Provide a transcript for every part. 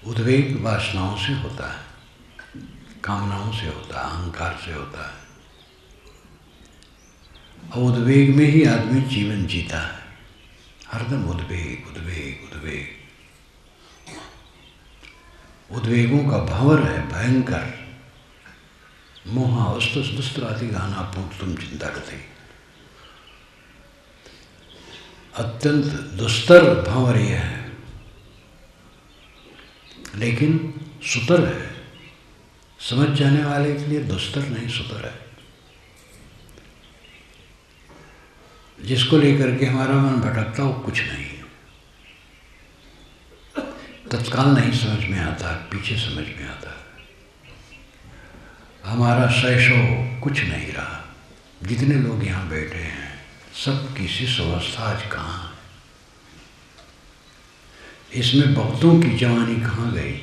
उद्वेग वासनाओं से होता है, कामनाओं से होता है, अहंकार से होता है। और उद्वेग में ही आदमी जीवन जीता है, हरदम उद्वेग उद्वेग उद्वेग। उद्वेगों का भंवर है भयंकर। मोहा वस्तुस दुस्त्राति गाना पूत तुम चिंता करते। अत्यंत दुस्तर भंवर यह है, लेकिन सुतर है। समझ जाने वाले के लिए दुस्तर नहीं, सुतर है। जिसको लेकर के हमारा मन भटकता वो कुछ नहीं है, तत्काल नहीं समझ में आता, पीछे समझ में आता है। हमारा शैशव कुछ नहीं रहा। जितने लोग यहाँ बैठे हैं सब की शिष्य अवस्था आज कहाँ है? इसमें भक्तों की जवानी कहाँ गई?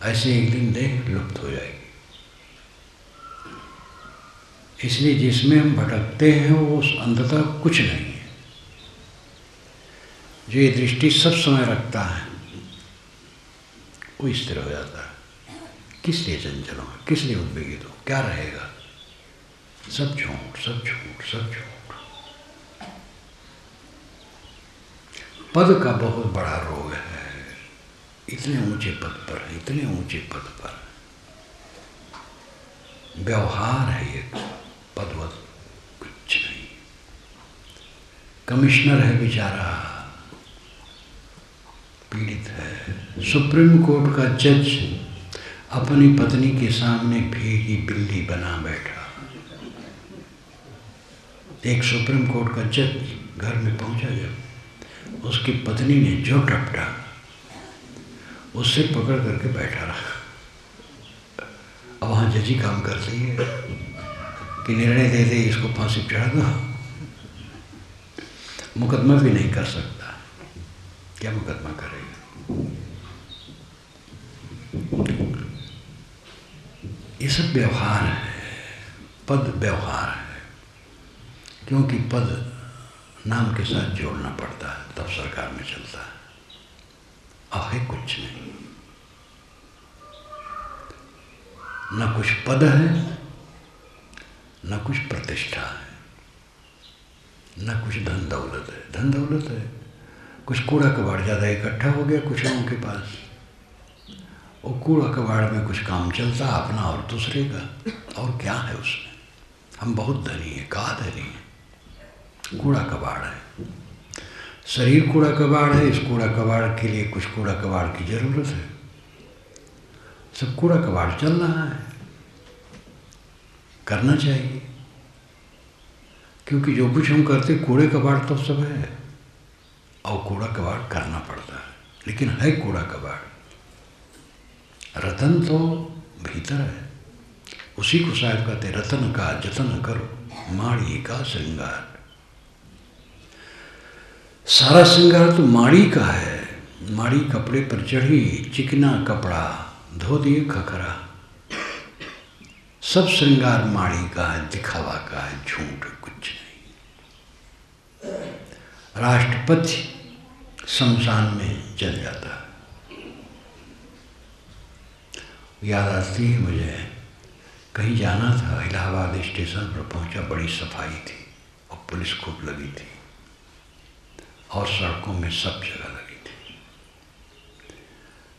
ऐसे एक दिन देह लुप्त हो जाएगी। इसलिए जिसमें हम भटकते हैं वो अंततः कुछ नहीं है। जो ये दृष्टि सब समय रखता है वो स्थिर हो जाता है। किस लिए चंचल हो, किस लिए उद्वेगित हो, क्या रहेगा? सब झूठ, सब झूठ, सब झूठ। पद का बहुत बड़ा रोग है। इतने ऊंचे पद पर है, इतने ऊंचे पद पर व्यवहार है ये पदवत, कुछ नहीं। कमिश्नर है बेचारा, पीड़ित है। सुप्रीम कोर्ट का जज अपनी पत्नी के सामने भीगी बिल्ली बना बैठा। एक सुप्रीम कोर्ट का जज घर में पहुंचा, जब उसकी पत्नी ने जो टपटा उससे पकड़ करके बैठा रहा। अब वहाँ जज ही काम करती है कि निर्णय दे दे, इसको फांसी चढ़ा दो। मुकदमा भी नहीं कर सकता, क्या मुकदमा करेगा? ये सब व्यवहार है, पद व्यवहार है। क्योंकि पद नाम के साथ जोड़ना पड़ता है, तब सरकार में चलता है। अब है कुछ नहीं, न कुछ पद है, न कुछ प्रतिष्ठा है, न कुछ धन दौलत है। धन दौलत है, कुछ कूड़ा कबाड़ ज़्यादा इकट्ठा हो गया कुछ लोगों के पास। वो कूड़ा कबाड़ में कुछ काम चलता, अपना और दूसरे का, और क्या है उसमें? हम बहुत धनी हैं, कहाँ धनी हैं? कूड़ा कबाड़ है, शरीर कूड़ा कबाड़ है। इस कूड़ा कबाड़ के लिए कुछ कूड़ा कबाड़ की जरूरत है। सब कूड़ा कबाड़ चल रहा है, करना चाहिए। क्योंकि जो कुछ हम करते कूड़े कबाड़ तो सब है, और कूड़ा कबाड़ करना पड़ता है। लेकिन है कूड़ा कबाड़, रतन तो भीतर है। उसी को साहब कहते रतन का जतन करो, माड़ी का श्रृंगार। सारा श्रृंगार तो माड़ी का है। माड़ी कपड़े पर चढ़ी, चिकना कपड़ा धो दिए खखरा। सब श्रृंगार माड़ी का है, दिखावा का है, झूठ, कुछ नहीं। राष्ट्रपति शमशान में चल जाता है। याद आती है मुझे, कहीं जाना था, इलाहाबाद स्टेशन पर पहुंचा, बड़ी सफाई थी और पुलिस खूब लगी थी और सड़कों में सब जगह लगी थी।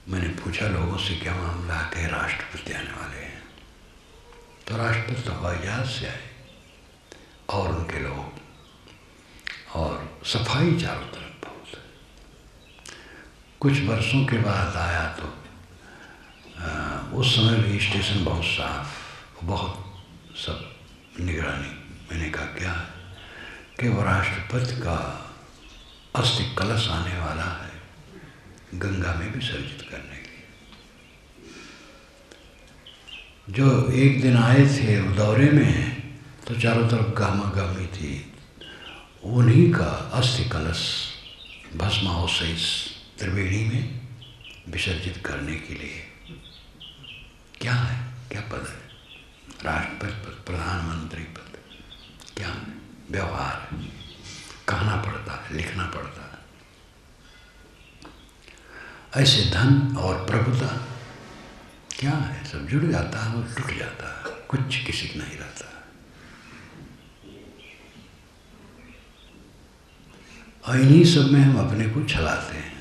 मैंने पूछा लोगों से क्या मामला है? राष्ट्रपति आने वाले हैं। तो राष्ट्रपति तो हवाई जहाज से आए और उनके लोग, और सफाई चारों तरफ बहुत। कुछ वर्षों के बाद आया तो उस समय भी स्टेशन बहुत साफ, बहुत सब निगरानी। मैंने कहा क्या है? कि वो राष्ट्रपति का अस्थि कलश आने वाला है गंगा में विसर्जित करने के लिए। जो एक दिन आए थे वो दौरे में, तो चारों तरफ गामा गामी थी। उन्हीं का अस्थि कलश भस्मावशेष त्रिवेणी में विसर्जित करने के लिए। क्या है? क्या पद है? राष्ट्रपति पद, प्रधानमंत्री पद, क्या है? व्यवहार है, कहना पड़ता है, लिखना पड़ता है। ऐसे धन और प्रभुता क्या है, सब जुड़ जाता है और टूट जाता है, कुछ किसी का नहीं रहता। और इन्हीं सब में हम अपने को छलाते हैं।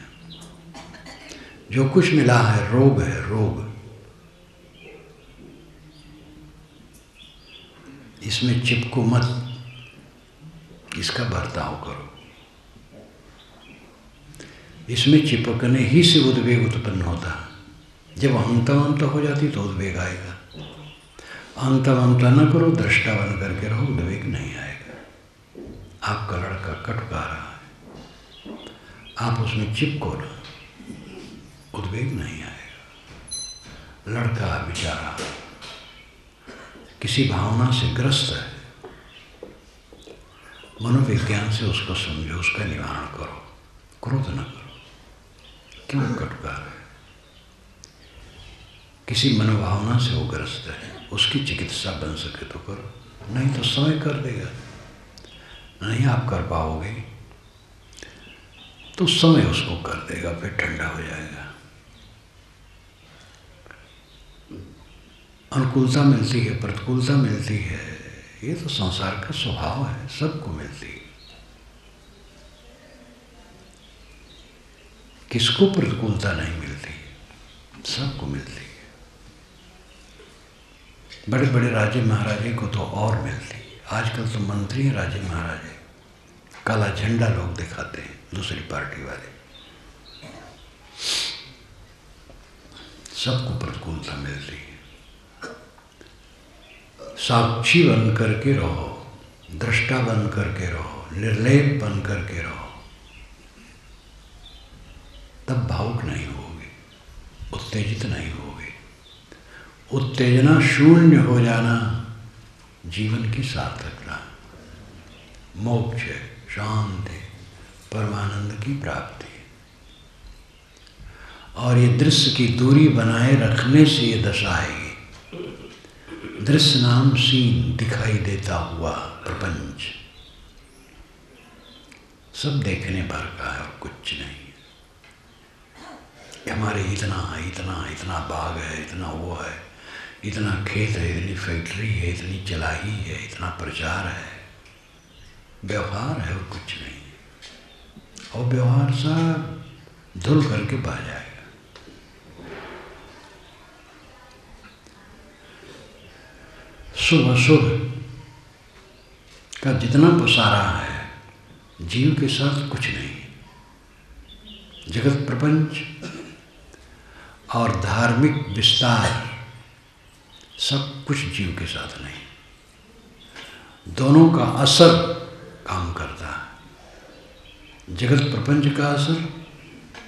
जो कुछ मिला है रोग है, रोग। इसमें चिपको मत, इसका बर्ताव करो। इसमें चिपकने ही से उद्वेग उत्पन्न होता है। जब अहंता ममता हो जाती तो उद्वेग आएगा। अहंता ममता न करो, दृष्टा बन करके रहो, उद्वेग नहीं आएगा। आपका लड़का कटका रहा है, आप उसमें चिपको ना, उद्वेग नहीं आएगा। लड़का बेचारा किसी भावना से ग्रस्त है, मनोविज्ञान से उसको समझो, उसका निवारण करो, क्रोध न करो। क्यों कटका है? किसी मनोभावना से वो ग्रस्त है, उसकी चिकित्सा बन सके तो करो, नहीं तो समय कर देगा। नहीं आप कर पाओगे तो समय उसको कर देगा, फिर ठंडा हो जाएगा। अनुकूलता मिलती है, प्रतिकूलता मिलती है, ये तो संसार का स्वभाव है, सबको मिलती है। किसको प्रतिकूलता नहीं मिलती? सबको मिलती है। बड़े बड़े राजे महाराजे को तो और मिलती है। आजकल तो मंत्री राजे महाराजे काला झंडा लोग दिखाते हैं, दूसरी पार्टी वाले। सबको प्रतिकूलता मिलती है। साक्षी बन करके रहो, दृष्टा बन करके रहो, निर्लेप बन करके रहो, तब भावुक नहीं होगे, उत्तेजित नहीं होगे। उत्तेजना शून्य हो जाना जीवन की सार्थकता, मोक्ष, शांति, परमानंद की प्राप्ति। और ये दृश्य की दूरी बनाए रखने से ये दशा आएगी। दृश्य नाम सीन दिखाई देता हुआ प्रपंच सब देखने भर का है और कुछ नहीं। हमारे इतना है, इतना इतना बाग है, इतना वो है, इतना खेत है, इतनी फैक्ट्री है, इतनी चलाई है, इतना प्रचार है, व्यवहार है और कुछ नहीं। और व्यवहार सब धुल करके बह जाएगा। शुभ अशुभ का जितना पसारा है, जीव के साथ कुछ नहीं। जगत प्रपंच और धार्मिक विस्तार सब कुछ जीव के साथ नहीं। दोनों का असर काम करता है। जगत प्रपंच का असर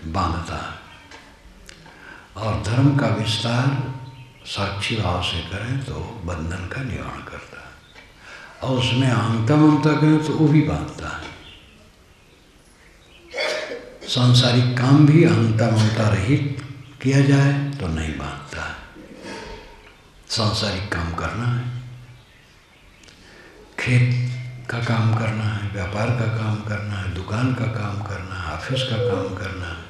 बांधता है और धर्म का विस्तार साक्षी भाव से करें तो बंधन का निवारण करता है। और उसमें अहंता ममता करें तो वो भी बांधता है। सांसारिक काम भी अहंता ममता रहित किया जाए तो नहीं बांधता है। सांसारिक काम करना है, खेत का काम करना है, व्यापार का काम करना है, दुकान का काम करना है, ऑफिस का काम करना है,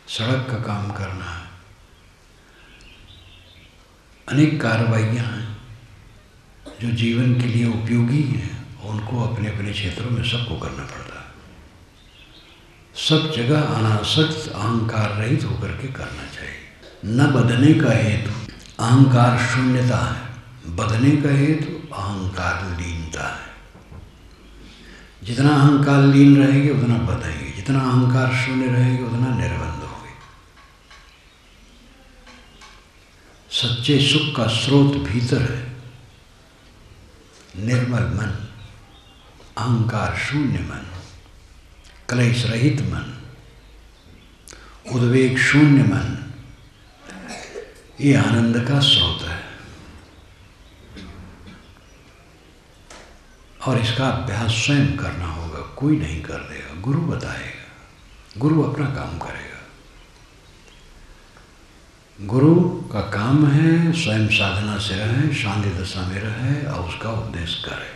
सड़क का काम करना है, अनेक कार्रवाइयाँ हैं जो जीवन के लिए उपयोगी हैं, उनको अपने अपने क्षेत्रों में सबको करना पड़ता है। सब जगह अनासक्त अहंकार रहित होकर के करना चाहिए। न बदने का हेतु अहंकार शून्यता है, बदने का हेतु अहंकार लीनता है। जितना अहंकार लीन रहेंगे उतना बधेंगे, जितना अहंकार शून्य रहेंगे उतना निर्बंध होंगे। सच्चे सुख का स्रोत भीतर है। निर्मल मन, अहंकार शून्य मन, क्लेश रहित मन, उद्वेग शून्य मन, ये आनंद का स्रोत है। और इसका अभ्यास स्वयं करना होगा, कोई नहीं कर देगा, गुरु बताएगा, गुरु अपना काम करेगा। गुरु का काम है स्वयं साधना से रहे, शांति दशा में रहे और उसका उपदेश करे।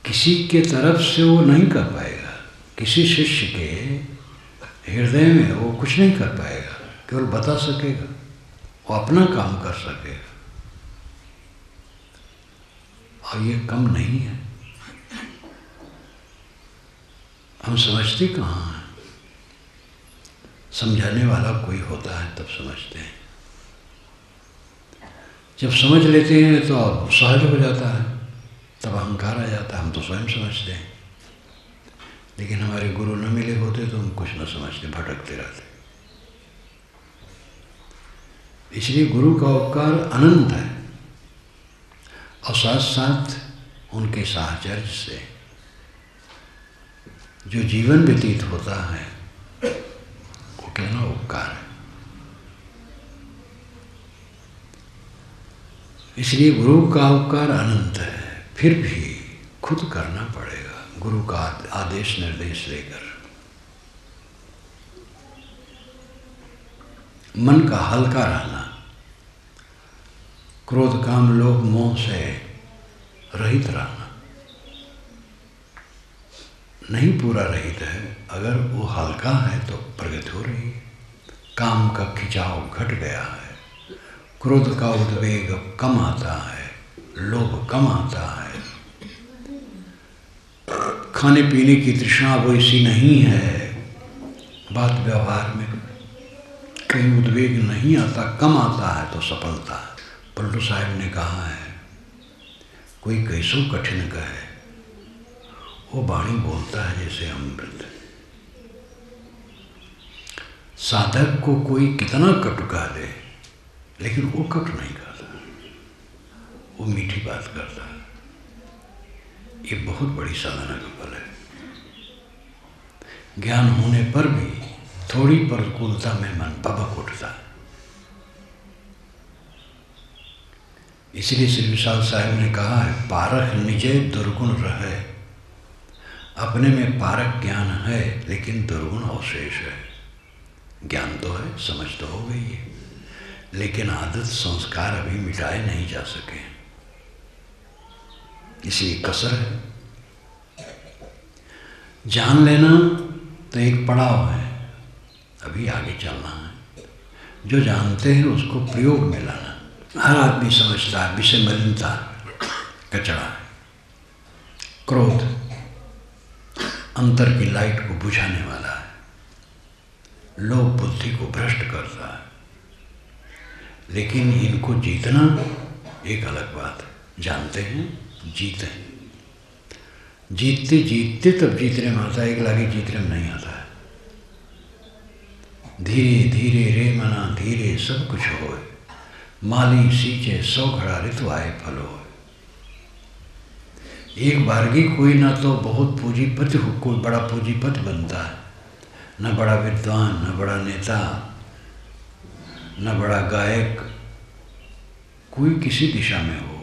किसी के तरफ से वो नहीं कर पाएगा। किसी शिष्य के हृदय में वो कुछ नहीं कर पाएगा, केवल बता सकेगा, वो अपना काम कर सकेगा। और ये कम नहीं है, हम समझते कहाँ हैं। समझाने वाला कोई होता है तब समझते हैं। जब समझ लेते हैं तो सहज हो जाता है, तब अहंकार आ जाता है, हम तो स्वयं समझते हैं। लेकिन हमारे गुरु न मिले होते तो हम कुछ न समझते, भटकते रहते। इसलिए गुरु का उपकार अनंत है, और साथ साथ उनके साहचर्य से जो जीवन व्यतीत होता है वो कहना उपकार है। इसलिए गुरु का उपकार अनंत है, फिर भी खुद करना पड़ेगा गुरु का आदेश निर्देश लेकर। मन का हल्का रहना, क्रोध काम लोभ मोह से रहित रहना। नहीं पूरा रहित है, अगर वो हल्का है तो प्रगति हो रही है। काम का खिंचाव घट गया है, क्रोध का उद्वेग कम आता है, लोभ कम आता है, खाने पीने की तृष्णा वैसी नहीं है, बात व्यवहार में कहीं उद्वेग नहीं आता, कम आता है तो सफलता है। पलटू साहब ने कहा है, कोई कैसो कठिन कहे, वो वाणी बोलता है जैसे अमृत। साधक को कोई कितना कटु कह दे, लेकिन वो कटु नहीं करता, वो मीठी बात करता है। ये बहुत बड़ी साधना का फल है। ज्ञान होने पर भी थोड़ी प्रतिकूलता में मन भबक उठता है। इसलिए श्री विशाल साहब ने कहा है, पारख निजे दुर्गुण रहे। अपने में पारक ज्ञान है, लेकिन दुर्गुण अवशेष है। ज्ञान तो है, समझ तो हो गई है, लेकिन आदत संस्कार अभी मिटाए नहीं जा सके, इसलिए कसर है। जान लेना तो एक पड़ाव है, अभी आगे चलना है। जो जानते हैं उसको प्रयोग में लाना। हर आदमी समझता है विषय मलिनता कचरा है, क्रोध अंतर की लाइट को बुझाने वाला है, लोभ बुद्धि को भ्रष्ट करता है। लेकिन इनको जीतना एक अलग बात है। जानते हैं, जीते हैं, जीतते जीतते तब जीतने में आता है, एक लागे जीतने में नहीं आता है। धीरे धीरे रे मना धीरे सब कुछ होए, माली सींचे 100 घड़ा ऋतु आए फल होए। एक बारगी कोई ना तो बहुत पूंजीपति हो, कोई बड़ा पूंजीपति बनता है, न बड़ा विद्वान, न बड़ा नेता, न बड़ा गायक, कोई किसी दिशा में हो।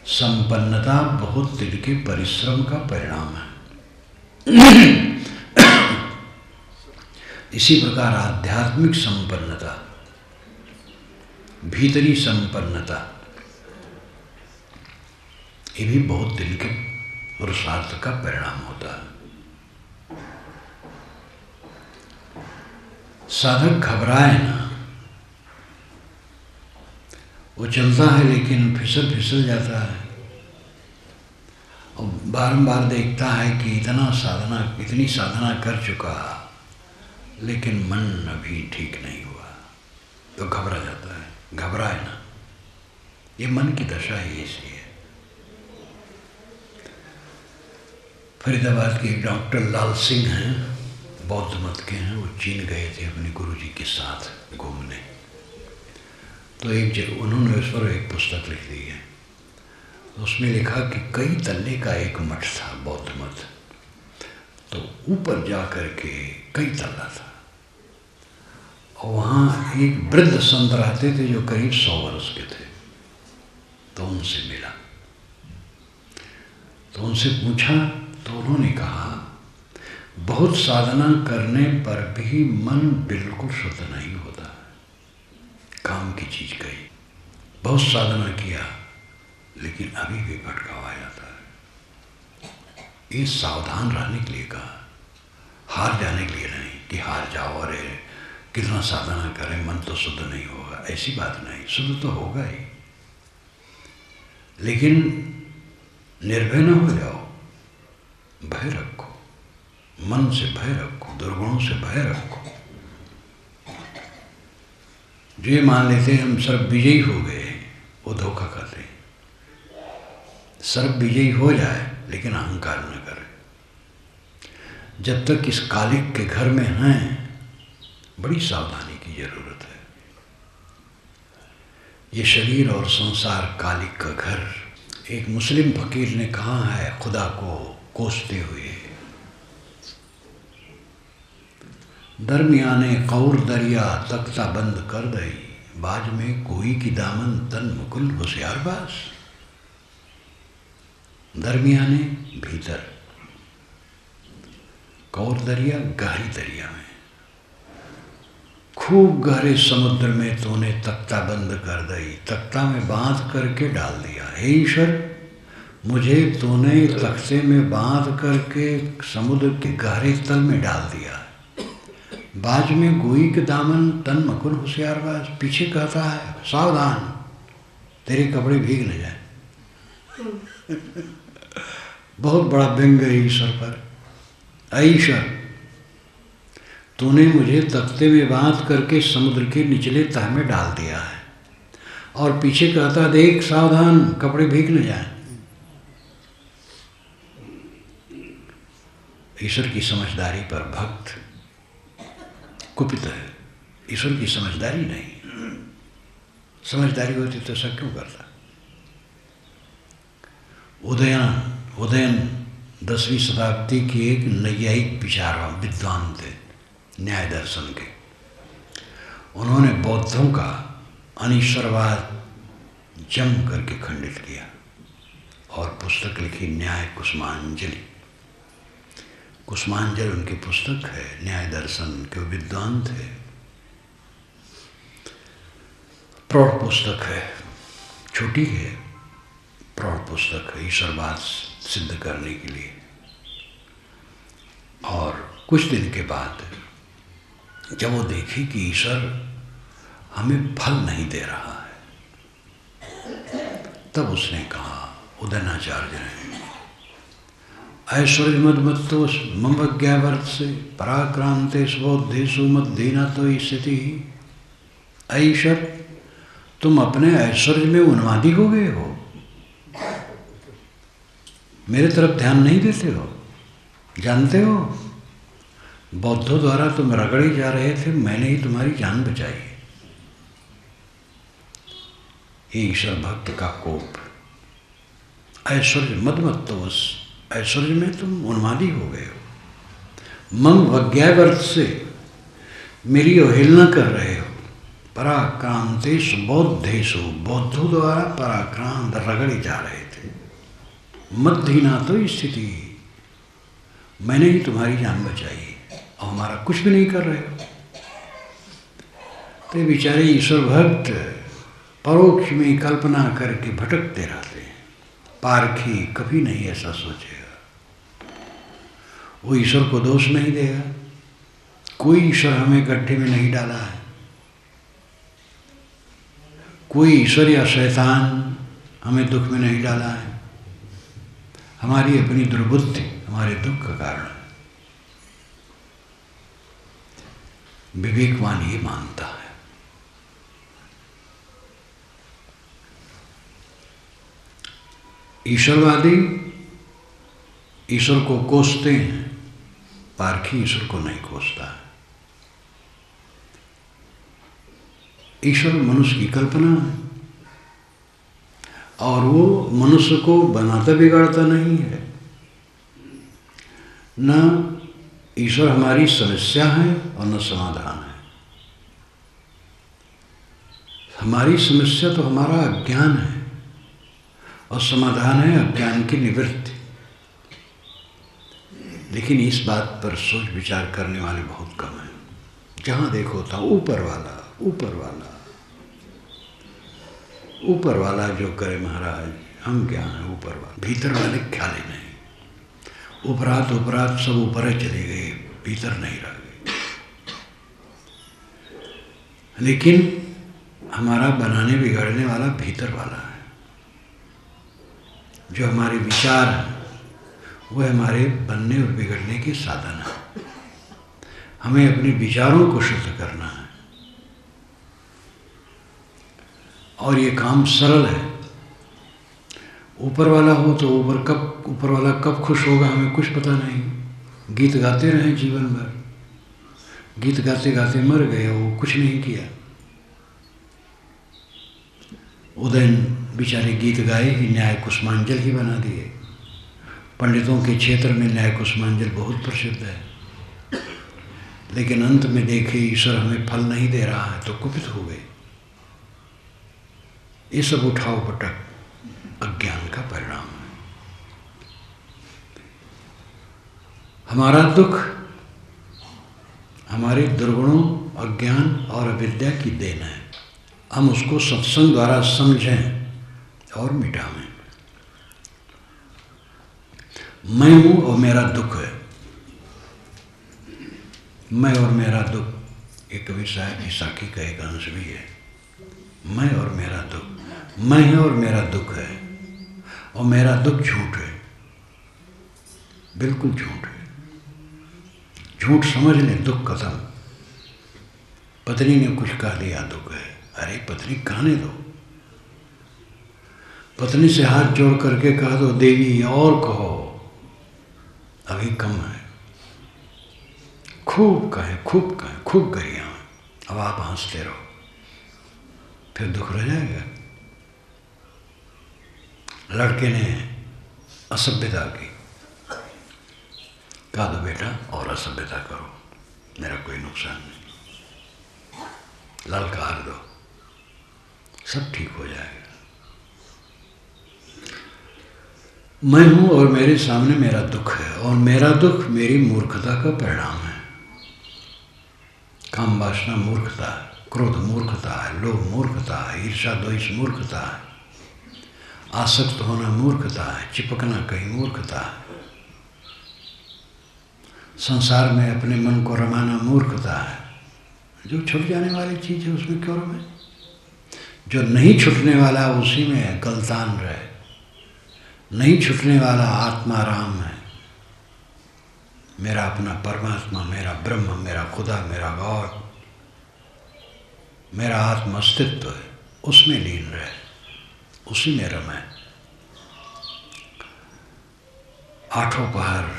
संपन्नता बहुत दिल के परिश्रम का परिणाम है। इसी प्रकार आध्यात्मिक संपन्नता, भीतरी संपन्नता, ये भी बहुत दिल के पुरुषार्थ का परिणाम होता है। साधक घबराए ना, वो चलता है लेकिन फिसल जाता है, और बारंबार देखता है कि इतनी साधना कर चुका, लेकिन मन अभी ठीक नहीं हुआ, तो घबरा जाता है। घबराए ना, ये मन की दशा ही ऐसी है। फरीदाबाद के एक डॉक्टर लाल सिंह हैं, बौद्ध मत के हैं, वो चीन गए थे अपने गुरुजी के साथ घूमने। तो उन्होंने उस पर एक पुस्तक लिख दी है, उसमें लिखा कि कई तल्ले का एक मठ था, बौद्ध मठ, तो ऊपर जा कर के कई तल्ला था, और वहाँ एक वृद्ध संत रहते थे जो करीब 100 वर्ष के थे। तो उनसे मिला, तो उनसे पूछा, तो उन्होंने कहा, बहुत साधना करने पर भी मन बिल्कुल शुद्ध नहीं होता, काम की चीज कही। बहुत साधना किया लेकिन अभी भी भटकाव आ जाता है। ये सावधान रहने के लिए कहा, हार जाने के लिए नहीं। कि हार जाओ, अरे कितना साधना करें मन तो शुद्ध नहीं होगा। ऐसी बात नहीं, शुद्ध तो होगा ही, लेकिन निर्भय न हो जाओ, भय रखो, मन से भय रखो, दुर्गुणों से भय रखो। जो ये मान लेते हैं हम सर्व विजयी हो गए, वो धोखा खाते हैं। सर्व विजयी हो जाए लेकिन अहंकार न करें। जब तक इस कालिक के घर में हैं, बड़ी सावधानी की जरूरत है। ये शरीर और संसार कालिक का घर। एक मुस्लिम फकीर ने कहा है खुदा को कोसते हुए, दरमियाने कौर दरिया तख्ता बंद कर दई, बाज में कोई की दामन तन मुकुल होशियारबाज। दरमियाने भीतर, कौर दरिया गहरी दरिया में, खूब गहरे समुद्र में तूने तख्ता बंद कर दई, तख्ता में बांध करके डाल दिया। हे ईश्वर, मुझे तूने तख्ते में बांध करके समुद्र के गहरे तल में डाल दिया। बाज में गोई के दामन तन मकुन होशियारबाज। पीछे कहता है सावधान, तेरे कपड़े भीग न जाए। बहुत बड़ा व्यंग है ईश्वर पर। ईश्वर, तूने मुझे तख्ते में बांध करके समुद्र के निचले तह में डाल दिया है, और पीछे कहता देख सावधान, कपड़े भीग न जाए। ईश्वर की समझदारी पर भक्त कुपित है। ईश्वर की समझदारी नहीं, समझदारी होती तो ऐसा क्यों करता। उदयन 10वीं शताब्दी की एक नैयायिक विचारवान विद्वान थे, न्याय दर्शन के। उन्होंने बौद्धों का अनीश्वरवाद जम करके खंडित किया और पुस्तक लिखी न्याय कुसुमांजलि। कुसुमांजलि उनकी पुस्तक है, न्याय दर्शन के विद्वान थे। प्रौढ़ पुस्तक है, छोटी है, प्रौढ़ पुस्तक है ईश्वरवाद सिद्ध करने के लिए। और कुछ दिन के बाद जब वो देखी कि ईश्वर हमें फल नहीं दे रहा है, तब उसने कहा, उदयनाचार्य ने, ऐश्वर्य मदमत्तो ममज्ञावर्त से पराक्रांते स्वोद्धेशु मद्दीना तो स्थिति। ईश्वर, तुम अपने ऐश्वर्य में उन्मादी हो गए हो, मेरे तरफ ध्यान नहीं देते हो। जानते हो, बौद्धों द्वारा तुम रगड़े जा रहे थे, मैंने ही तुम्हारी जान बचाई। ये ईश्वर भक्त का कोप। ऐश्वर्य मदमत्तोस, ऐश्वर्य में तुम उन्मादी हो गए हो। मम वज्ञावर्त से मेरी अवहेलना कर रहे हो। पराक्रांतेषु बौद्धेषु, बौद्धों द्वारा पराक्रांत रगड़े जा रहे थे। मद्धीना तो स्थिति, मैंने ही तुम्हारी जान बचाई और हमारा कुछ भी नहीं कर रहे हो। तो बेचारे ईश्वर भक्त परोक्ष में कल्पना करके भटकते रहते हैं। पारखी कभी नहीं ऐसा सोचेगा, वो ईश्वर को दोष नहीं देगा। कोई ईश्वर हमें गड्ढे में नहीं डाला है, कोई ईश्वर या शैतान हमें दुख में नहीं डाला है। हमारी अपनी दुर्बुद्धि हमारे दुख का कारण है। विवेकवान ये मानता है। ईश्वरवादी ईश्वर को कोसते हैं, पारखी ईश्वर को नहीं कोसता है। ईश्वर मनुष्य की कल्पना है और वो मनुष्य को बनाता बिगाड़ता नहीं है। न ईश्वर हमारी समस्या है और न समाधान है। हमारी समस्या तो हमारा अज्ञान है और समाधान है अज्ञान की निवृत्ति। लेकिन इस बात पर सोच विचार करने वाले बहुत कम हैं। जहाँ देखो था ऊपर वाला, ऊपर वाला, ऊपर वाला जो करे महाराज, हम क्या हैं ऊपर वाला, भीतर वाले ख्याल ही नहीं। उपरात उपरात सब ऊपर ही चले गए, भीतर नहीं रह गए। लेकिन हमारा बनाने बिगाड़ने वाला भीतर वाला है। जो हमारे विचार हैं वो हमारे बनने और बिगड़ने के साधन है। हमें अपने विचारों को शुद्ध करना है और ये काम सरल है। ऊपर वाला हो तो ऊपर वाला कब खुश होगा हमें कुछ पता नहीं। गीत गाते रहे जीवन भर, गीत गाते गाते मर गए, वो कुछ नहीं किया। उदयन बेचारे गीत गाए ही न्याय कुसुमांजल ही बना दिए। पंडितों के क्षेत्र में न्याय कुसुमांजल बहुत प्रसिद्ध है, लेकिन अंत में देखे ईश्वर हमें फल नहीं दे रहा है तो कुपित हो गए। ये सब उठाव पटक अज्ञान का परिणाम है। हमारा दुख हमारे दुर्गुणों, अज्ञान और अविद्या की देन है। हम उसको सत्संग द्वारा समझें और मिटावें। मैं हूं और मेरा दुख है। मैं और मेरा दुख, एक कवि साहब की साखी का एक अंश भी है। मैं और मेरा दुख, मैं है और मेरा दुख है, और मेरा दुख झूठ है, बिल्कुल झूठ है। झूठ समझ लें, दुख खत्म। पत्नी ने कुछ कह दिया, दुख है। अरे पत्नी कहने दो। पत्नी से हाथ जोड़ करके कह दो, देवी और कहो, अभी कम है। खूब कहें, खूब कहें, खूब गरियां। अब आप हंसते रहो, फिर दुख रह जाएगा। लड़के ने असभ्यता की, कहा दो बेटा और असभ्यता करो, मेरा कोई नुकसान नहीं। ललकार दो, सब ठीक हो जाएगा। मैं हूं और मेरे सामने मेरा दुख है, और मेरा दुख मेरी मूर्खता का परिणाम है। काम वासना मूर्खता है, क्रोध मूर्खता है, लोभ मूर्खता है, ईर्ष्या द्वेष मूर्खता है, आसक्त होना मूर्खता है, चिपकना कहीं मूर्खता है, संसार में अपने मन को रमाना मूर्खता है। जो छूट जाने वाली चीज़ है उसमें क्यों रमे? जो नहीं छूटने वाला उसी में गलतान रहे। नहीं छूटने वाला आत्मा राम है, मेरा अपना परमात्मा, मेरा ब्रह्म, मेरा खुदा, मेरा गॉड, मेरा आत्म अस्तित्व है, उसमें लीन रहे, उसी में रमे। आठों पहर,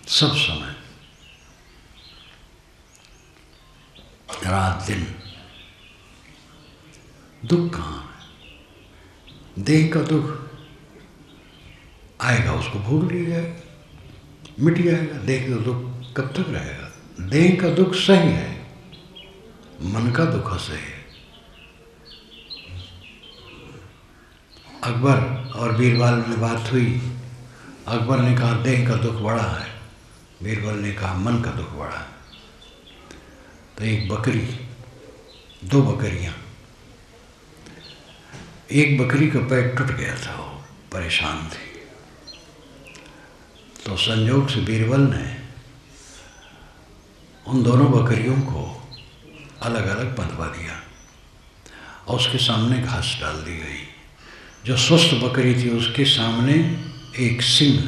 सब समय, रात दिन। दुख कहाँ है? देह का दुख आएगा, उसको भूल लिया जाएगा, मिट जाएगा। देह का दुख कब तक रहेगा? देह का दुख सही है, मन का दुख असही है। अकबर और बीरबल में बात हुई। अकबर ने कहा देह का दुख बड़ा है, बीरबल ने कहा मन का दुख बड़ा है। तो एक बकरी, दो बकरियां, एक बकरी का पैर टूट गया था, वो परेशान थी। तो संयोग से बीरबल ने उन दोनों बकरियों को अलग अलग बंधवा दिया और उसके सामने घास डाल दी गई। जो स्वस्थ बकरी थी उसके सामने एक सिंह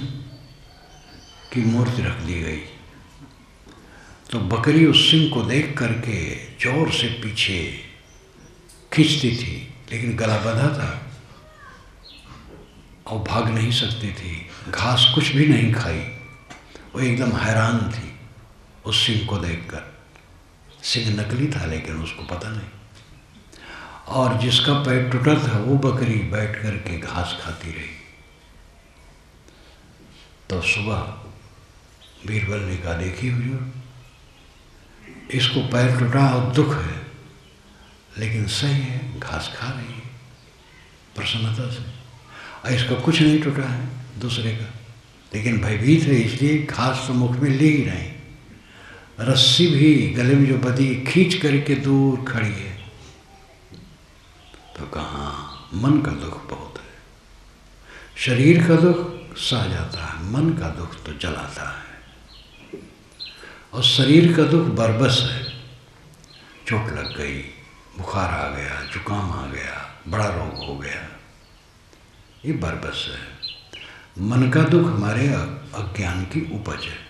की मूर्ति रख दी गई। तो बकरी उस सिंह को देख करके जोर से पीछे खींचती थी, लेकिन गला बंधा था और भाग नहीं सकती थी। घास कुछ भी नहीं खाई, वो एकदम हैरान थी उस सिंह को देखकर। सिंह नकली था लेकिन उसको पता नहीं। और जिसका पैर टूटा था वो बकरी बैठ करके घास खाती रही। तो सुबह बीरबल ने कहा देखिए हुजूर, इसको पैर टूटा और दुख है, लेकिन सही है, घास खा रही है प्रसन्नता से। और इसका कुछ नहीं टूटा है दूसरे का, लेकिन भयभीत है, इसलिए घास तो मुख में ले ही नहीं। रस्सी भी गले में जो बंधी खींच करके दूर खड़ी है। तो कहाँ मन का दुख बहुत है। शरीर का दुख सह जाता है, मन का दुख तो जलाता है। और शरीर का दुख बरबस है, चोट लग गई, बुखार आ गया, जुकाम आ गया, बड़ा रोग हो गया, ये बरबस है। मन का दुख हमारे अज्ञान की उपज है।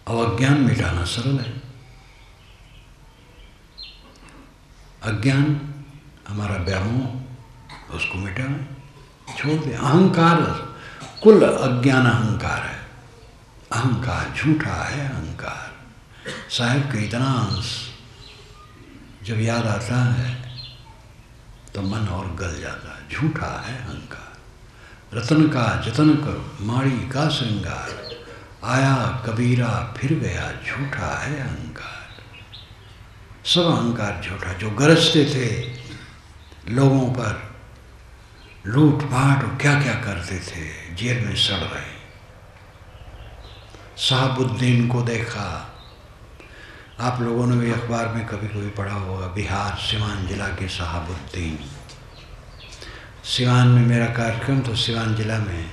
अज्ञान मिटाना सरल है। अज्ञान हमारा व्यामोह, उसको मिटाएं, छोड़ दें। अहंकार, कुल अज्ञान अहंकार है। अहंकार झूठा है। अहंकार साहिब का इतना अंश जब याद आता है तो मन और गल जाता है। झूठा है अहंकार। रतन का जतन करो, माड़ी का श्रृंगार, आया कबीरा फिर गया, झूठा है अहंकार। सब अहंकार झूठा। जो गरजते थे लोगों पर, लूट पाट और क्या क्या करते थे, जेल में सड़ रहे। शहाबुद्दीन को देखा, आप लोगों ने भी अखबार में कभी कभी पढ़ा होगा, बिहार सिवान जिला के शहाबुद्दीन। सिवान में मेरा कार्यक्रम तो सिवान जिला में,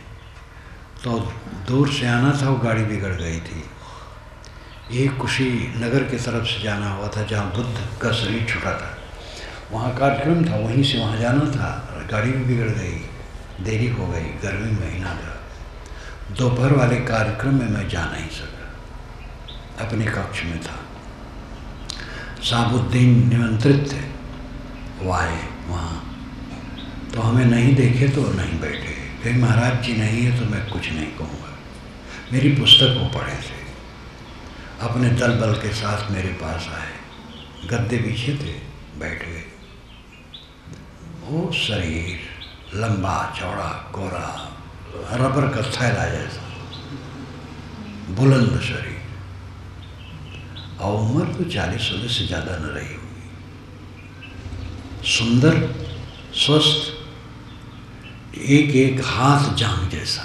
तो दूर से आना था, वो गाड़ी बिगड़ गई थी। ये कुशीनगर की तरफ से जाना हुआ था, जहाँ बुद्ध का शरीर छुटा था, वहाँ कार्यक्रम था, वहीं से वहाँ जाना था। गाड़ी भी बिगड़ गई, देरी हो गई, गर्मी महीना था। दोपहर वाले कार्यक्रम में मैं जा नहीं सका, अपने कक्ष में था। शहाबुद्दीन निमंत्रित थे, वो आए वहाँ, तो हमें नहीं देखे तो नहीं बैठे। कहीं महाराज जी नहीं है तो मैं कुछ नहीं कहूँगा। मेरी पुस्तक वो पढ़े थे, अपने दल बल के साथ मेरे पास आए, गद्दे पीछे थे, बैठ गए। वो शरीर लंबा चौड़ा गोरा, रबर का थैला जैसा, बुलंद शरीर, और उम्र तो 40 वर्ष से ज़्यादा न रही होगी। सुंदर, स्वस्थ, एक एक हाथ जांग जैसा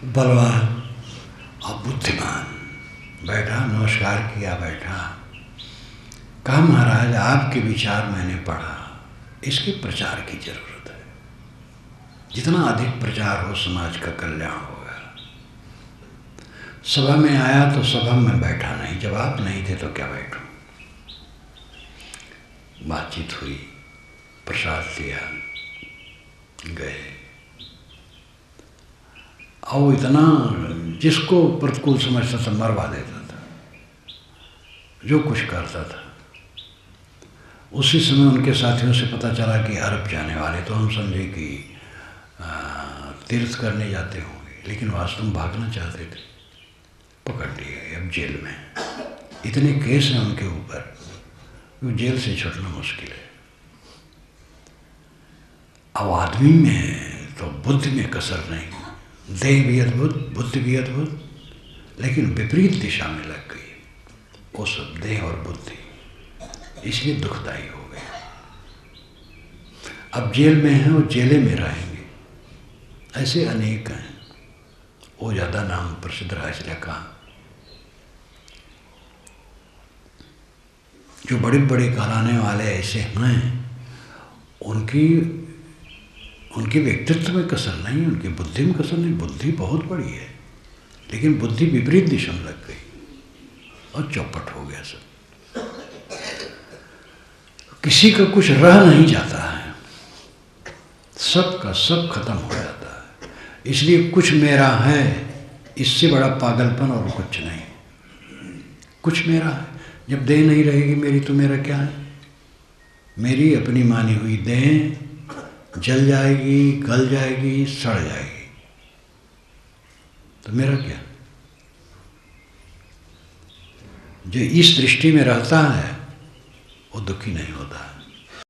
बलवान और बुद्धिमान। बैठा, नमस्कार किया, बैठा। कहा महाराज आपके विचार मैंने पढ़ा, इसके प्रचार की जरूरत है। जितना अधिक प्रचार हो समाज का कल्याण होगा। सभा में आया तो सभा में बैठा नहीं, जब आप नहीं थे तो क्या बैठूं। बातचीत हुई, प्रसाद दिया, गए। और वो इतना जिसको प्रतिकूल समझता था मरवा देता था, जो कुछ करता था। उसी समय उनके साथियों से पता चला कि अरब जाने वाले, तो हम समझे कि तीर्थ करने जाते होंगे, लेकिन वास्तव में भागना चाहते थे। पकड़ लिए, अब जेल में। इतने केस हैं उनके ऊपर, वो जेल से छूटना मुश्किल है। अब आदमी में तो बुद्धि में कसर नहीं, देह भी अद्भुत, बुद्धि भी अद्भुत, लेकिन विपरीत दिशा में लग गई वो सब देह और बुद्धि, इसलिए दुखदायी हो गए। अब जेल में हैं और जेले में रहेंगे, ऐसे अनेक हैं। वो ज़्यादा नाम प्रसिद्ध रहा इसलिए कहा। जो बड़े बड़े कहलाने वाले ऐसे हैं, उनके व्यक्तित्व में कसर नहीं, उनकी बुद्धि में कसर नहीं। बुद्धि बहुत बड़ी है, लेकिन बुद्धि विपरीत दिशा में लग गई और चौपट हो गया सब। किसी का कुछ रह नहीं जाता है, सब का सब खत्म हो जाता है। इसलिए कुछ मेरा है, इससे बड़ा पागलपन और कुछ नहीं। कुछ मेरा है, जब देह नहीं रहेगी मेरी तो मेरा क्या है। मेरी अपनी मानी हुई देह जल जाएगी, गल जाएगी, सड़ जाएगी, तो मेरा क्या। जो इस दृष्टि में रहता है वो दुखी नहीं होता है।